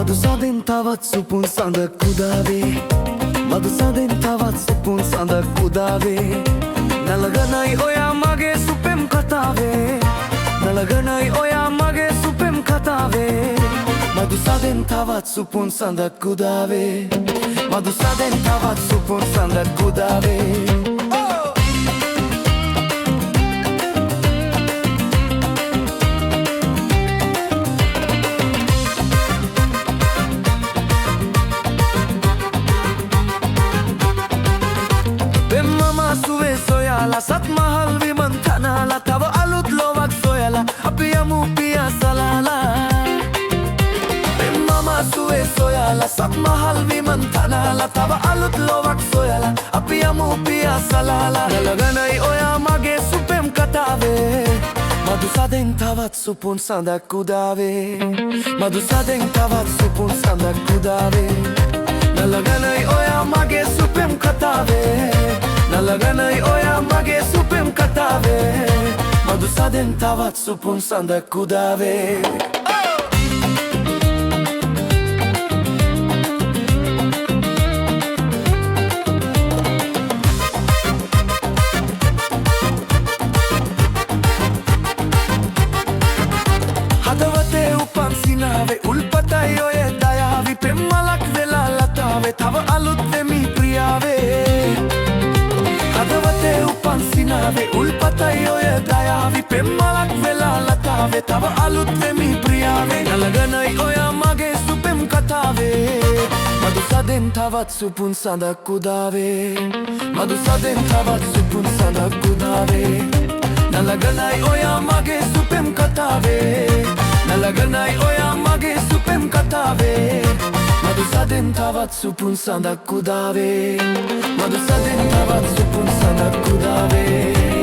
මදුසදෙන් තවත් සුපුන් සඳ කුදාවේ මදුසදෙන් තවත් සුපුන් සඳ කුදාවේ නලගනයි ඔයා මගේ සුපෙම් කතාවේ නලගනයි ඔයා මගේ සුපෙම් කතාවේ මදුසදෙන් තවත් සුපුන් සඳ කුදාවේ මදුසදෙන් තවත් සුපුන් සඳ කුදාවේ සත් මහල් විමන් තනාලා තව අලුත් ලොවක් සොයලා අපි යමු පියා සලාලා මම සුවේ සොයලා සත් මහල් විමන් තනාලා තව අලුත් ලොවක් සොයලා අපි යමු පියා සලාලා නලගනයි ඔයා මගේ සුපෙම් කතාවේ මදුසදෙන් තවත් සුපුන් සඳක් කුදාවේ මදුසදෙන් තවත් සුපුන් සඳක් කුදාවේ නලගනයි ඔයා මගේ සුපෙම් කතාවේ නලගනයි ඔයා මගේ සුපෙම් කතාවේ මදුසදෙන් තවත් සුපුන් සඳ කුදාවේ හදවතේ උපන් සිනාවේ උල්පතයි ඔය දයාවි පෙම්මලක් වෙලා ලතාවේ තව අලුත් වෙමි ප්‍රියාවේ හදවතේ උපන් සිනාවේ උල්පතයි ඔය දයාවි පෙම්මලක් වෙලා ලතාවේ තව අලුත් වෙමි ප්‍රියාවේ නලගනයි ඔයා මගේ සුපෙම් කතාවේ මදුසදෙන් තවත් සුපුන් සඳක් කුදාවේ මදුසදෙන් තවත් සුපුන් සඳක් කුදාවේ නලගනයි ඔයා මගේ සුපෙම් කතාවේ නලගනයි ඔයා මගේ සුපෙම් කතාවේ මදුසදෙන් තවත් සුපුන් සඳක් කුදාවේ මදුසදෙන් තවත් සුපුන් සඳක් කුදාවේ